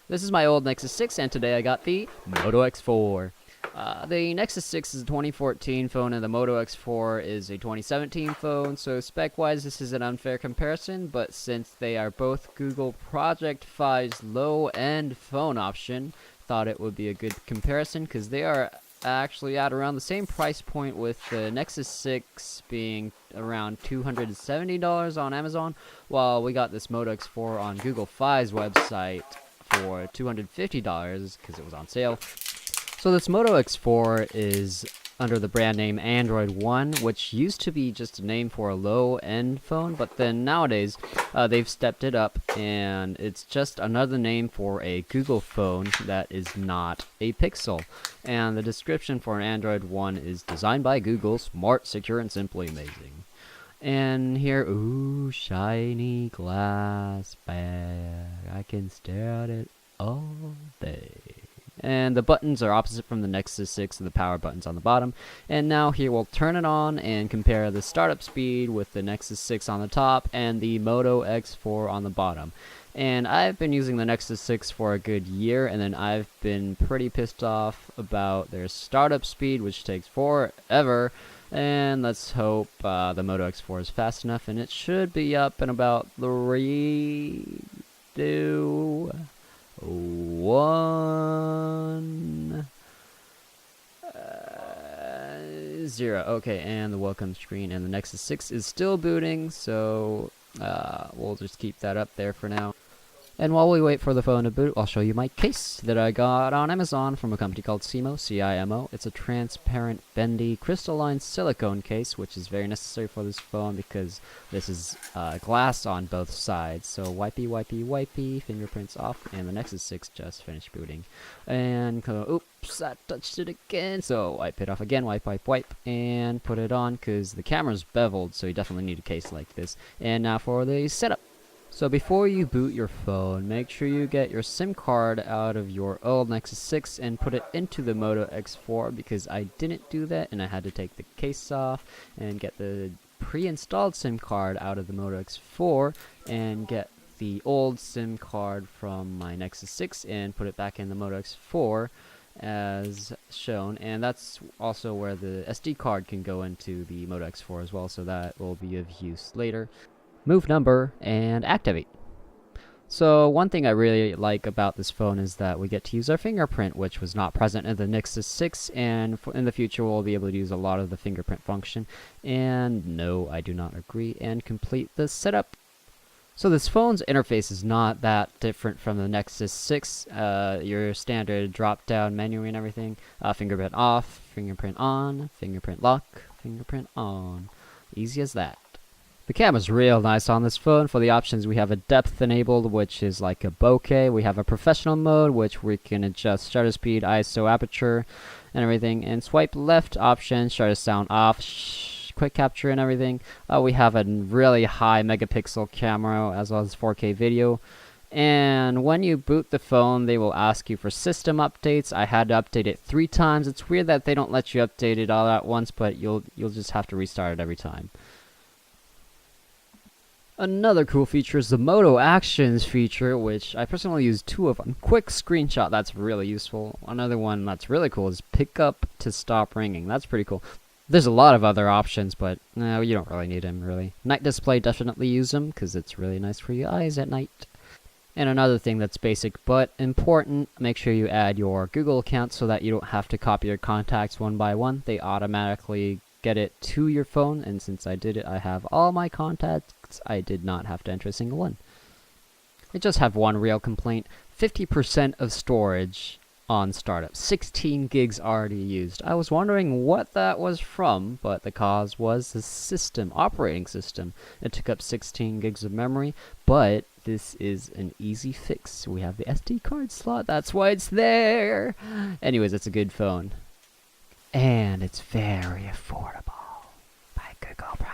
This is my old Nexus 6, and today I got the Moto X4. The Nexus 6 is a 2014 phone, and the Moto X4 is a 2017 phone, so spec-wise this is an unfair comparison, but since they are both Google Project Fi's low-end phone option, thought it would be a good comparison, because they are actually at around the same price point, with the Nexus 6 being around $270 on Amazon, while we got this Moto X4 on Google Fi's website for $250 because it was on sale. So this Moto X4 is under the brand name Android One, which used to be just a name for a low-end phone, but then nowadays they've stepped it up, and it's just another name for a Google phone that is not a Pixel. And the description for an Android One is designed by Google, smart, secure, and simply amazing. And here, ooh, shiny glass bag. I can stare at it all day. And the buttons are opposite from the Nexus 6, and the power button's on the bottom. And now here we'll turn it on and compare the startup speed with the Nexus 6 on the top and the Moto X4 on the bottom. And I've been using the Nexus 6 for a good year, and then I've been pretty pissed off about their startup speed, which takes forever. And let's hope the Moto X4 is fast enough, and it should be up in about 3, 2, 1, 0. Okay, and the welcome screen and the Nexus 6 is still booting, so we'll just keep that up there for now. And while we wait for the phone to boot, I'll show you my case that I got on Amazon from a company called CIMO, C-I-M-O. It's a transparent, bendy, crystalline silicone case, which is very necessary for this phone because this is glass on both sides. So wipey, wipey, wipey, fingerprints off, and the Nexus 6 just finished booting. And, oops, I touched it again. So wipe it off again, wipe, wipe, wipe, and put it on because the camera's beveled, so you definitely need a case like this. And now for the setup. So before you boot your phone, make sure you get your SIM card out of your old Nexus 6 and put it into the Moto X4, because I didn't do that and I had to take the case off and get the pre-installed SIM card out of the Moto X4 and get the old SIM card from my Nexus 6 and put it back in the Moto X4 as shown. And that's also where the SD card can go into the Moto X4 as well, so that will be of use later. Move number, and activate. So one thing I really like about this phone is that we get to use our fingerprint, which was not present in the Nexus 6, and in the future we'll be able to use a lot of the fingerprint function. And no, I do not agree, and complete the setup. So this phone's interface is not that different from the Nexus 6, your standard drop-down menu and everything. Fingerprint off, fingerprint on, fingerprint lock, fingerprint on. Easy as that. The camera's real nice on this phone. For the options, we have a depth enabled, which is like a bokeh. We have a professional mode, which we can adjust shutter speed, ISO, aperture, and everything. And swipe left option, shutter sound off, quick capture and everything. We have a really high megapixel camera, as well as 4K video. And when you boot the phone, they will ask you for system updates. I had to update it 3 times. It's weird that they don't let you update it all at once, but you'll just have to restart it every time. Another cool feature is the Moto Actions feature, which I personally use 2 of them. Quick screenshot, that's really useful. Another one that's really cool is pick up to stop ringing. That's pretty cool. There's a lot of other options, but no, you don't really need them, really. Night display, definitely use them, because it's really nice for your eyes at night. And another thing that's basic but important, make sure you add your Google account so that you don't have to copy your contacts one by one. They automatically get it to your phone, and since I did it, I have all my contacts. I did not have to enter a single one. I just have one real complaint. 50% of storage on startup. 16 gigs already used. I was wondering what that was from, but the cause was the system, operating system. It took up 16 gigs of memory, but this is an easy fix. We have the SD card slot, that's why it's there. Anyways, it's a good phone. And it's very affordable by Google.